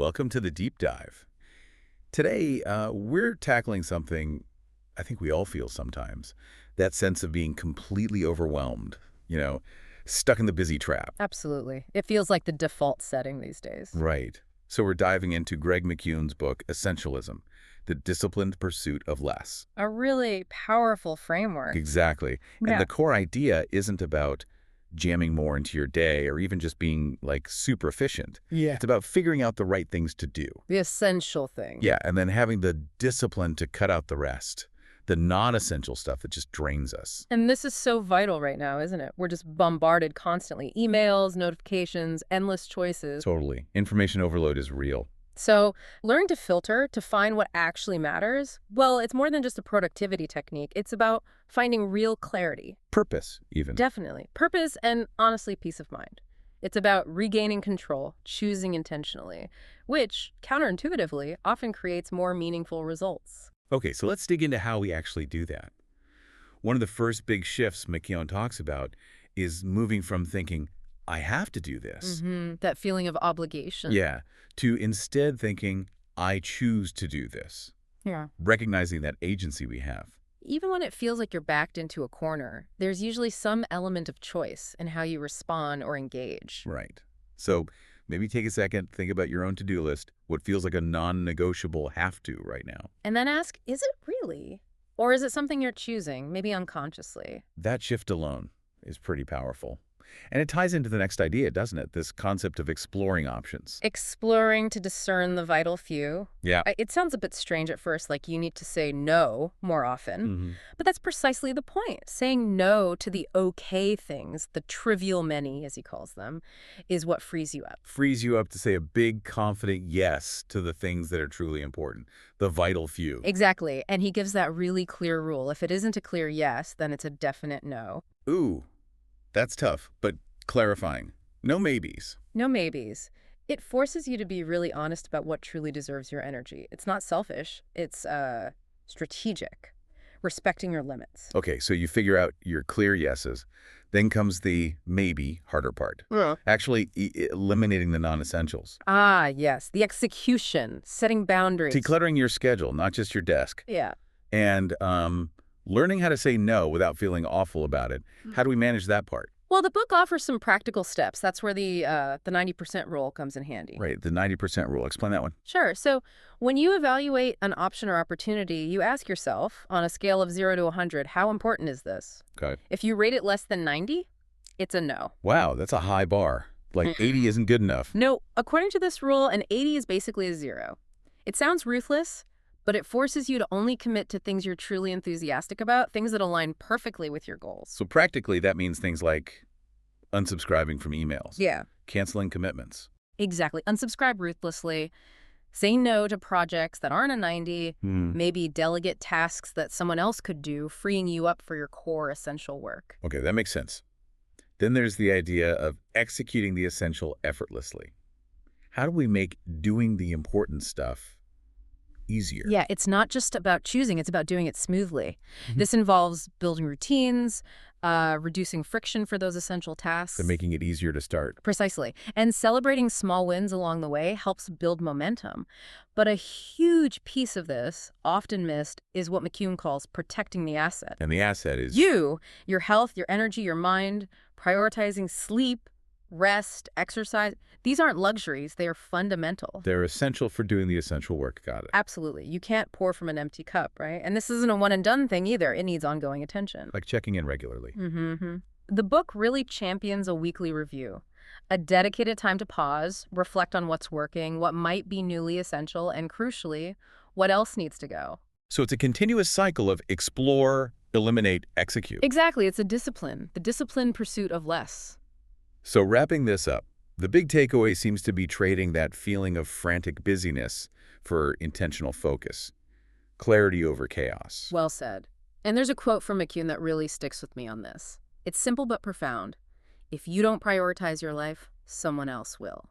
welcome to the deep dive. Today, we're tackling something I think we all feel sometimes, that sense of being completely overwhelmed, stuck in the busy trap. Absolutely. It feels like the default setting these days. Right. So we're diving into Greg McKeown's book, Essentialism, The Disciplined Pursuit of Less. A really powerful framework. Exactly. And Yeah. the core idea isn't about jamming more into your day or even just being, super efficient. Yeah. It's about figuring out the right things to do. The essential thing. Yeah, and then having the discipline to cut out the rest, the non-essential stuff that just drains us. And this is so vital right now, isn't it? We're just bombarded constantly. Emails, notifications, endless choices. Totally. Information overload is real. So learning to filter, to find what actually matters, well, it's more than just a productivity technique. It's about finding real clarity. Purpose, even. Definitely. Purpose and, honestly, peace of mind. It's about regaining control, choosing intentionally, which, counterintuitively, often creates more meaningful results. Okay, so let's dig into how we actually do that. One of the first big shifts McKeown talks about is moving from thinking, I have to do this, That feeling of obligation. yeah, to instead thinking, I choose to do this, Yeah. recognizing that agency we have. Even when it feels like you're backed into a corner, there's usually some element of choice in how you respond or engage. Right. So maybe take a second, think about your own to-do list, what feels like a non-negotiable have to right now. And then ask, is it really? Or is it something you're choosing, maybe unconsciously? That shift alone is pretty powerful. And it ties into the next idea, doesn't it? This concept of exploring options. Exploring to discern the vital few. Yeah. It sounds a bit strange at first, like you need to say no more often. But that's precisely the point. Saying no to the okay things, the trivial many, as he calls them, is what frees you up. Frees you up to say a big, confident yes to the things that are truly important, the vital few. Exactly. And he gives that really clear rule. If it isn't a clear yes, then it's a definite no. Ooh, that's tough, but clarifying. No maybes. No maybes. It forces you to be really honest about what truly deserves your energy. It's not selfish. It's strategic. Respecting your limits. Okay, so you figure out your clear yeses. Then comes the maybe harder part. Yeah. Actually eliminating the non-essentials. Ah, yes. The execution. Setting boundaries. Decluttering your schedule, not just your desk. Yeah. And learning how to say no without feeling awful about it. How do we manage that part? Well, the book offers some practical steps. That's where the 90% rule comes in handy. Right, the 90% rule. Explain that one. Sure. So when you evaluate an option or opportunity, you ask yourself, on a scale of 0 to 100, how important is this? Okay. If you rate it less than 90, it's a no. Wow, that's a high bar. Like 80 isn't good enough. No, according to this rule, an 80 is basically a 0. It sounds ruthless, but it forces you to only commit to things you're truly enthusiastic about, things that align perfectly with your goals. So practically, that means things like unsubscribing from emails. Yeah. Canceling commitments. Exactly. Unsubscribe ruthlessly. Say no to projects that aren't a 90. Maybe delegate tasks that someone else could do, freeing you up for your core essential work. Okay, that makes sense. Then there's the idea of executing the essential effortlessly. How do we make doing the important stuff easier? Yeah, it's not just about choosing, it's about doing it smoothly. This involves building routines, reducing friction for those essential tasks. So making it easier to start. Precisely. And celebrating small wins along the way helps build momentum. But a huge piece of this, often missed, is what McKeown calls protecting the asset. And the asset is... Your health, your energy, your mind, prioritizing sleep, rest, exercise. These aren't luxuries. They are fundamental. They're essential for doing the essential work. Got it. Absolutely. You can't pour from an empty cup, right? And this isn't a one-and-done thing either. It needs ongoing attention. Like checking in regularly. The book really champions a weekly review, a dedicated time to pause, reflect on what's working, what might be newly essential, and crucially, what else needs to go. So it's a continuous cycle of explore, eliminate, execute. Exactly. It's a discipline, the disciplined pursuit of less. So wrapping this up, the big takeaway seems to be trading that feeling of frantic busyness for intentional focus. Clarity over chaos. Well said. And there's a quote from McKeown that really sticks with me on this. It's simple but profound. If you don't prioritize your life, someone else will.